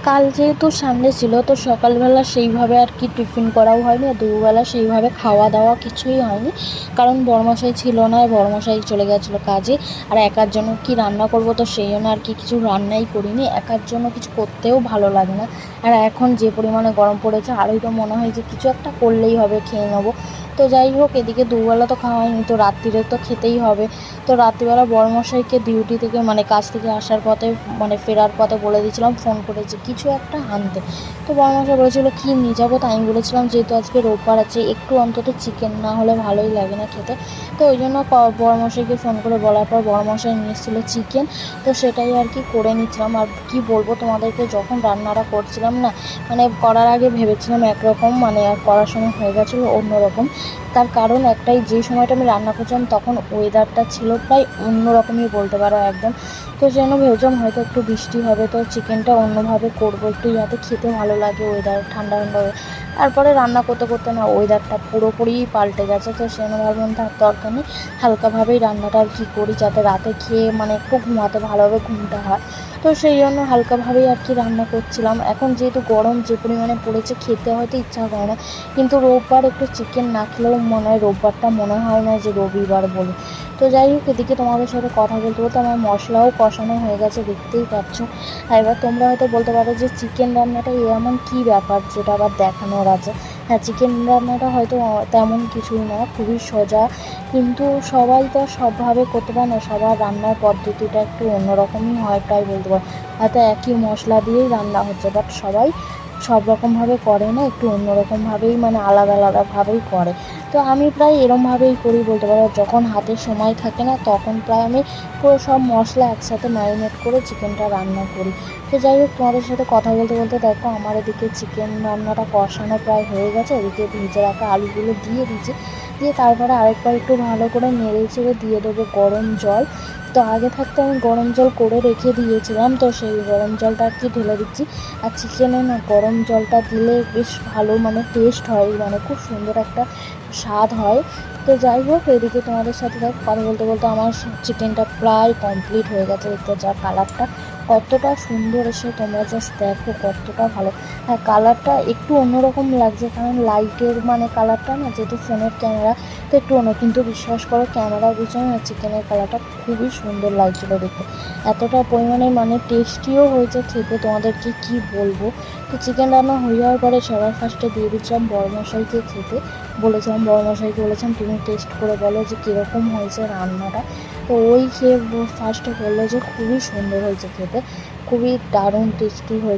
কাল যেহেতু সানডে ছিল তো সকালবেলা সেইভাবে আর কি টিফিন করাও হয়নি, আর দুপুরবেলা সেইভাবে খাওয়া দাওয়া কিছুই হয়নি, কারণ বড়মশাই ছিল না, বড়মশাই চলে গেছিলো কাজে। আর একার জন্য কি রান্না করব, তো সেই জন্য আর কি কিছু রান্নাই করিনি। একার জন্য কিছু করতেও ভালো লাগে না, আর এখন যে পরিমাণে গরম পড়েছে আরোই তো মনে হয় যে কিছু একটা করলেই হবে, খেয়ে নেবো। তো যাই হোক, এদিকে দুবেলা তো খাওয়া হয়নি, তো রাত্রিরে তো খেতেই হবে। তো রাত্রিবেলা বড়মশাইকে ডিউটি থেকে কাজ থেকে আসার পথে ফেরার পথে বলে দিয়েছিলাম ফোন করে যে কিছু একটা আনতে। তো বড়মশাই বলেছিল কী নিয়ে যাবো, তো আমি বলেছিলাম যেহেতু আজকে রোববার আছে একটু অন্তত চিকেন না হলে ভালোই লাগে না খেতে। তো ওই জন্য বড়মশাইকে ফোন করে বলার পর বড়মশাই নিয়ে এসেছিলো চিকেন। তো সেটাই আর কি করে নিচ্ছিলাম। আর কি বলবো তোমাদেরকে, যখন রান্নাটা করছিলাম না, করার আগে ভেবেছিলাম একরকম, আর করার সময় হয়ে গেছিলো অন্যরকম। তার কারণ একটাই, যে সময়টা আমি রান্না করছিলাম তখন ওয়েদারটা ছিল প্রায় অন্যরকমই বলতে পারো একদম। তো যেন ভেবেছিলাম হয়তো একটু বৃষ্টি হবে, তো চিকেনটা অন্যভাবে করবো একটু, যাতে খেতে ভালো লাগে, ওয়েদার ঠান্ডা ঠান্ডা হয়ে। তারপরে রান্না করতে করতে না ওয়েদারটা পুরোপুরিই পাল্টে গেছে, তো সেজন্য ভাবলাম তার দরকার নেই, হালকাভাবেই রান্নাটা আর কি করি, যাতে রাতে খেয়ে একটু ঘুমাতে ভালোভাবে ঘুমটা হয়। তো সেই জন্য হালকাভাবেই আর কি রান্না করছিলাম। এখন যেহেতু গরম যে পরিমাণে পড়েছে, খেতে হয়তো ইচ্ছা করে না, কিন্তু রোববার একটু চিকেন না খেলেও মনে হয় রোববারটা মনে হয় না যে রবিবার বলে। তো যাই হোক, এদিকে তোমাদের সাথে কথা বলতে বলতে আমার মশলাও কষানো হয়ে গেছে, দেখতেই পাচ্ছ। আর এবার তোমরা হয়তো বলতে পারো যে চিকেন রান্নাটা এমন কী ব্যাপার যেটা আবার দেখানোর আছে। হ্যাঁ, চিকেন রান্নাটা হয়তো তেমন কিছুই না, খুবই সোজা, কিন্তু সবাই তো সবভাবে করতে পারে না, সবার রান্নার পদ্ধতিটা একটু অন্যরকমই হয়, তাই বলতে পারো। হয়তো একই মশলা দিয়েই রান্না হচ্ছে, বাট সবাই সব রকমভাবে করে না, একটু অন্যরকমভাবেই আলাদা আলাদাভাবেই করে। তো আমি প্রায় এরমভাবেই করি বলতে পারো, যখন হাতে সময় থাকে না তখন প্রায় আমি পুরো সব মশলা একসাথে ম্যারিনেট করে চিকেনটা রান্না করি। তো যাই হোক, তোমাদের সাথে কথা বলতে বলতে দেখো আমার এদিকে চিকেন রান্নাটা কষানো প্রায় হয়ে গেছে। এদিকে ভেজে রাখা আলুগুলো দিয়ে দিয়েছি, দিয়ে তারপরে আরেকবার একটু ভালো করে নেড়ে চেড়ে দিয়ে দেবো গরম জল। তো আগে থাকতে আমি গরম জল করে রেখে দিয়েছিলাম, তো সেই গরম জলটা আর কি ঢেলে দিচ্ছি। আর চিকেনে না গরম জলটা দিলে বেশ ভালো টেস্ট হয়, খুব সুন্দর একটা স্বাদ হয়। তো যাই হোক, এদিকে তোমাদের সাথে কথা বলতে বলতে আমার চিকেনটা প্রায় কমপ্লিট হয়ে গেছে। দেখতে যা কালারটা কতটা সুন্দর এসে, তোমরা জাস্ট দেখো কতটা ভালো। হ্যাঁ, কালারটা একটু অন্যরকম লাগছে, কারণ লাইটের কালারটা না, যেহেতু ফোনের ক্যামেরা, তো একটু অন্য, কিন্তু বিশ্বাস করো ক্যামেরার পিছনে না চিকেনের কালারটা খুবই সুন্দর লাগছিলো দেখতে। এতটা পরিমাণে টেস্টিও হয়েছে খেতে, তোমাদেরকে কি বলবো। তো চিকেন রান্না হয়ে যাওয়ার পরে সবার ফার্স্টে দিয়ে দিচ্ছিলাম বড়মশাইকে খেতে। বড়মশাইকে বলেছিলাম তুমি টেস্ট করে বলো যে কীরকম হয়েছে রান্নাটা। তো ওই খেয়ে ফার্স্টে বললো যে খুবই সুন্দর হয়েছে খেতে, খুবই দারুণ টেস্টি হয়েছে।